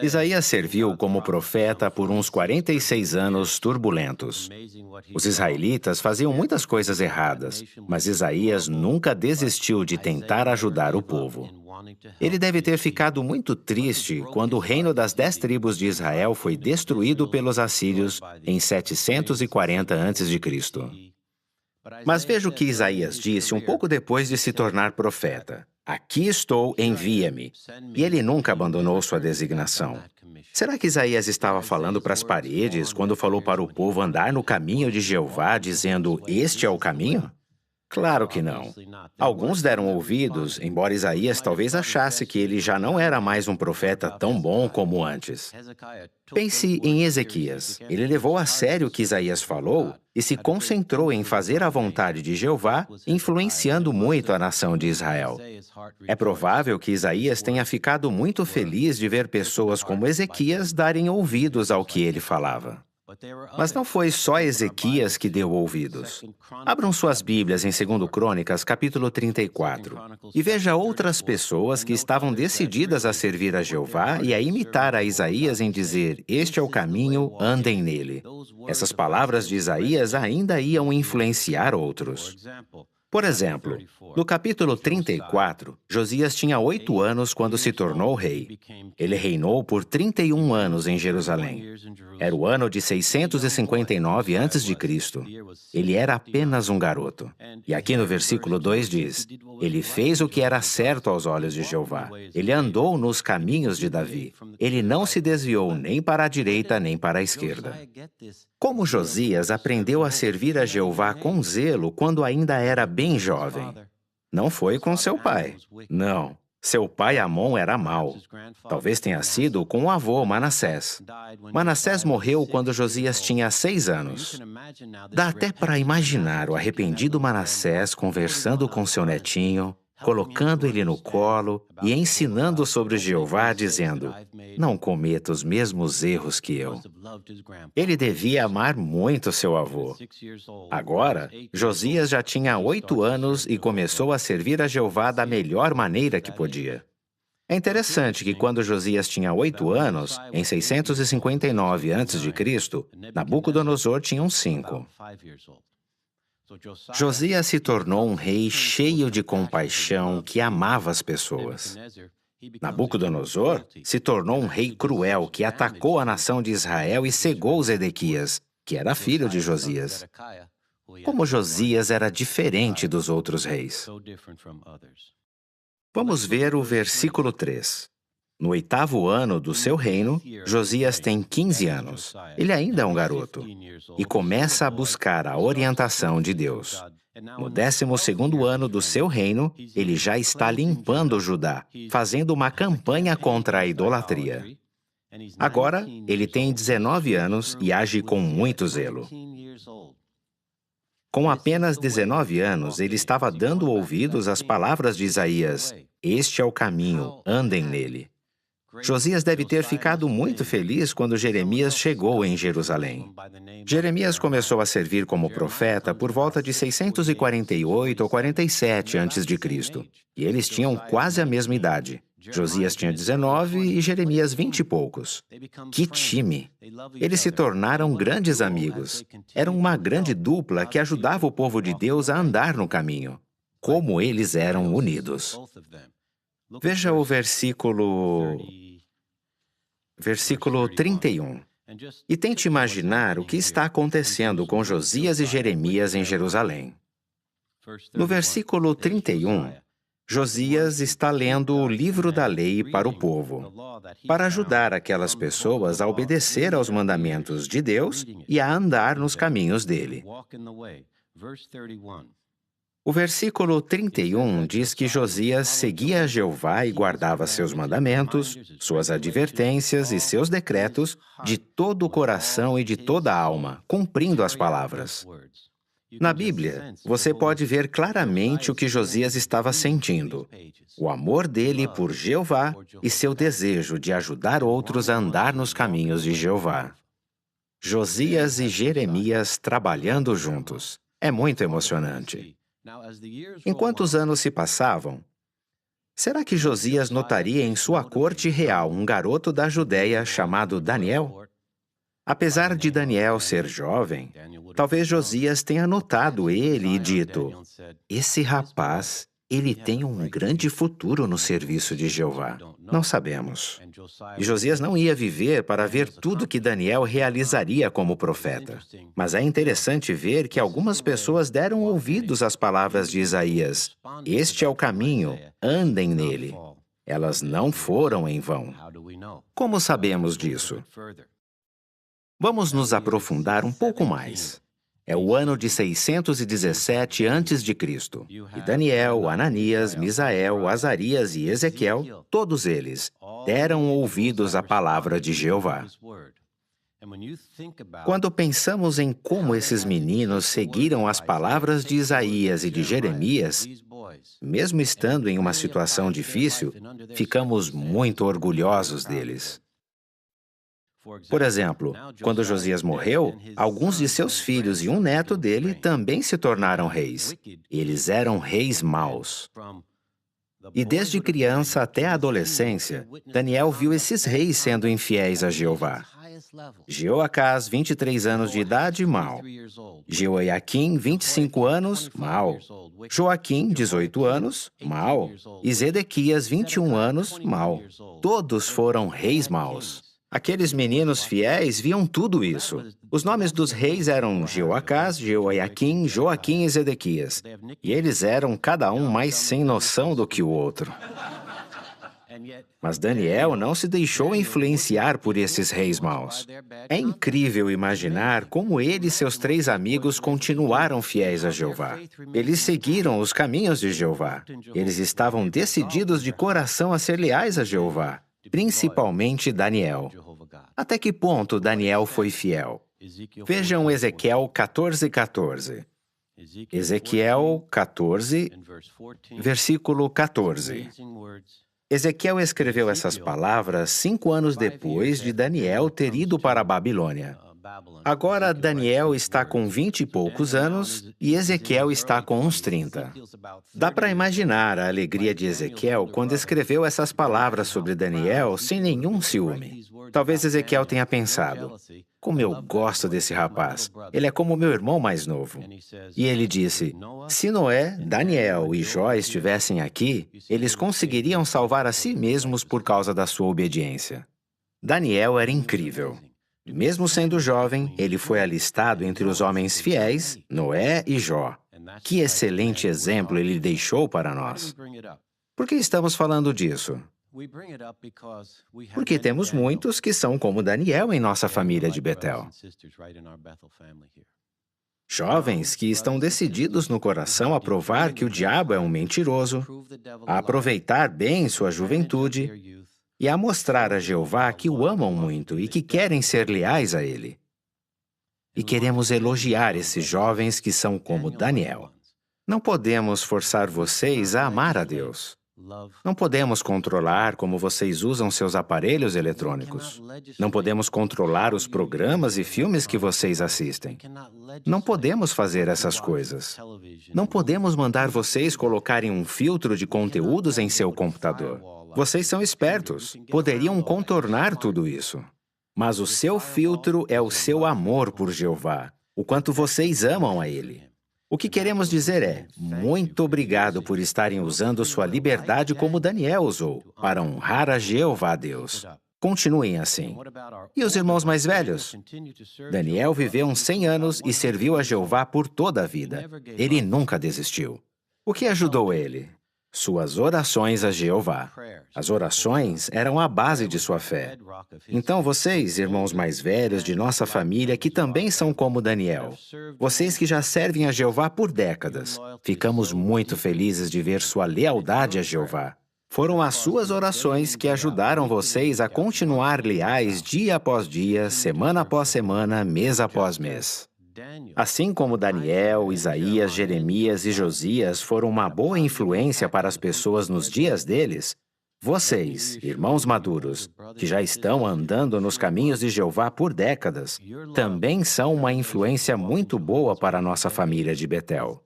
Isaías serviu como profeta por uns 46 anos turbulentos. Os israelitas faziam muitas coisas erradas, mas Isaías nunca desistiu de tentar ajudar o povo. Ele deve ter ficado muito triste quando o reino das 10 tribos de Israel foi destruído pelos assírios em 740 a.C. Mas veja o que Isaías disse um pouco depois de se tornar profeta. Aqui estou, envia-me. E ele nunca abandonou sua designação. Será que Isaías estava falando para as paredes quando falou para o povo andar no caminho de Jeová, dizendo, este é o caminho? Claro que não. Alguns deram ouvidos, embora Isaías talvez achasse que ele já não era mais um profeta tão bom como antes. Pense em Ezequias. Ele levou a sério o que Isaías falou e se concentrou em fazer a vontade de Jeová, influenciando muito a nação de Israel. É provável que Isaías tenha ficado muito feliz de ver pessoas como Ezequias darem ouvidos ao que ele falava. Mas não foi só Ezequias que deu ouvidos. Abram suas Bíblias em 2 Crônicas, capítulo 34, e veja outras pessoas que estavam decididas a servir a Jeová e a imitar a Isaías em dizer, este é o caminho, andem nele. Essas palavras de Isaías ainda iam influenciar outros. Por exemplo, no capítulo 34, Josias tinha 8 anos quando se tornou rei. Ele reinou por 31 anos em Jerusalém. Era o ano de 659 a.C. Ele era apenas um garoto. E aqui no versículo 2 diz, ele fez o que era certo aos olhos de Jeová. Ele andou nos caminhos de Davi. Ele não se desviou nem para a direita nem para a esquerda. Como Josias aprendeu a servir a Jeová com zelo quando ainda era bem jovem? Não foi com seu pai. Não. Seu pai Amon era mau. Talvez tenha sido com o avô Manassés. Manassés morreu quando Josias tinha 6 anos. Dá até para imaginar o arrependido Manassés conversando com seu netinho, colocando ele no colo e ensinando sobre Jeová, dizendo, não cometa os mesmos erros que eu. Ele devia amar muito seu avô. Agora, Josias já tinha 8 anos e começou a servir a Jeová da melhor maneira que podia. É interessante que quando Josias tinha 8 anos, em 659 a.C., Nabucodonosor tinha uns 5. Josias se tornou um rei cheio de compaixão que amava as pessoas. Nabucodonosor se tornou um rei cruel que atacou a nação de Israel e cegou Zedequias, que era filho de Josias. Como Josias era diferente dos outros reis. Vamos ver o versículo 3. No 8º ano do seu reino, Josias tem 15 anos. Ele ainda é um garoto. E começa a buscar a orientação de Deus. No 12º ano do seu reino, ele já está limpando Judá, fazendo uma campanha contra a idolatria. Agora, ele tem 19 anos e age com muito zelo. Com apenas 19 anos, ele estava dando ouvidos às palavras de Isaías. Este é o caminho, andem nele. Josias deve ter ficado muito feliz quando Jeremias chegou em Jerusalém. Jeremias começou a servir como profeta por volta de 648 ou 47 a.C., e eles tinham quase a mesma idade. Josias tinha 19 e Jeremias 20 e poucos. Que time! Eles se tornaram grandes amigos. Eram uma grande dupla que ajudava o povo de Deus a andar no caminho. Como eles eram unidos! Veja o versículo 31. E tente imaginar o que está acontecendo com Josias e Jeremias em Jerusalém. No versículo 31, Josias está lendo o livro da lei para o povo, para ajudar aquelas pessoas a obedecer aos mandamentos de Deus e a andar nos caminhos dele. O versículo 31 diz que Josias seguia a Jeová e guardava seus mandamentos, suas advertências e seus decretos de todo o coração e de toda a alma, cumprindo as palavras. Na Bíblia, você pode ver claramente o que Josias estava sentindo, o amor dele por Jeová e seu desejo de ajudar outros a andar nos caminhos de Jeová. Josias e Jeremias trabalhando juntos. É muito emocionante. Enquanto os anos se passavam, Será que Josias notaria em sua corte real um garoto da Judéia chamado Daniel? Apesar de Daniel ser jovem, talvez Josias tenha notado ele e dito: esse rapaz, ele tem um grande futuro no serviço de Jeová. Não sabemos. E Josias não ia viver para ver tudo que Daniel realizaria como profeta. Mas é interessante ver que algumas pessoas deram ouvidos às palavras de Isaías. Este é o caminho, andem nele. Elas não foram em vão. Como sabemos disso? Vamos nos aprofundar um pouco mais. É o ano de 617 a.C. E Daniel, Ananias, Misael, Azarias e Ezequiel, todos eles, deram ouvidos à palavra de Jeová. Quando pensamos em como esses meninos seguiram as palavras de Isaías e de Jeremias, mesmo estando em uma situação difícil, ficamos muito orgulhosos deles. Por exemplo, quando Josias morreu, alguns de seus filhos e um neto dele também se tornaram reis. Eles eram reis maus. E desde criança até a adolescência, Daniel viu esses reis sendo infiéis a Jeová. Jeoacás, 23 anos de idade, mau. Jeoiaquim, 25 anos, mau. Joaquim, 18 anos, mau. E Zedequias, 21 anos, mau. Todos foram reis maus. Aqueles meninos fiéis viam tudo isso. Os nomes dos reis eram Jeoacás, Jeoiaquim, Joaquim e Zedequias. E eles eram cada um mais sem noção do que o outro. Mas Daniel não se deixou influenciar por esses reis maus. É incrível imaginar como ele e seus 3 amigos continuaram fiéis a Jeová. Eles seguiram os caminhos de Jeová. Eles estavam decididos de coração a ser leais a Jeová. Principalmente Daniel. Até que ponto Daniel foi fiel? Vejam Ezequiel 14:14. Ezequiel 14, versículo 14. Ezequiel escreveu essas palavras 5 anos depois de Daniel ter ido para a Babilônia. Agora Daniel está com 20 e poucos anos e Ezequiel está com uns 30. Dá para imaginar a alegria de Ezequiel quando escreveu essas palavras sobre Daniel sem nenhum ciúme. Talvez Ezequiel tenha pensado: como eu gosto desse rapaz, ele é como meu irmão mais novo. E ele disse: se Noé, Daniel e Jó estivessem aqui, eles conseguiriam salvar a si mesmos por causa da sua obediência. Daniel era incrível. Mesmo sendo jovem, ele foi alistado entre os homens fiéis, Noé e Jó. Que excelente exemplo ele deixou para nós. Por que estamos falando disso? Porque temos muitos que são como Daniel em nossa família de Betel. Jovens que estão decididos no coração a provar que o diabo é um mentiroso, a aproveitar bem sua juventude e a mostrar a Jeová que o amam muito e que querem ser leais a Ele. E queremos elogiar esses jovens que são como Daniel. Não podemos forçar vocês a amar a Deus. Não podemos controlar como vocês usam seus aparelhos eletrônicos. Não podemos controlar os programas e filmes que vocês assistem. Não podemos fazer essas coisas. Não podemos mandar vocês colocarem um filtro de conteúdos em seu computador. Vocês são espertos, poderiam contornar tudo isso. Mas o seu filtro é o seu amor por Jeová, o quanto vocês amam a Ele. O que queremos dizer é: muito obrigado por estarem usando sua liberdade como Daniel usou, para honrar a Jeová Deus. Continuem assim. E os irmãos mais velhos? Daniel viveu uns 100 anos e serviu a Jeová por toda a vida. Ele nunca desistiu. O que ajudou ele? Suas orações a Jeová. As orações eram a base de sua fé. Então vocês, irmãos mais velhos de nossa família, que também são como Daniel, vocês que já servem a Jeová por décadas, ficamos muito felizes de ver sua lealdade a Jeová. Foram as suas orações que ajudaram vocês a continuar leais dia após dia, semana após semana, mês após mês. Assim como Daniel, Isaías, Jeremias e Josias foram uma boa influência para as pessoas nos dias deles, vocês, irmãos maduros, que já estão andando nos caminhos de Jeová por décadas, também são uma influência muito boa para a nossa família de Betel.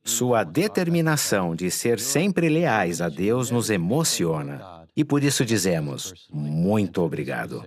Sua determinação de ser sempre leais a Deus nos emociona. E por isso dizemos, muito obrigado.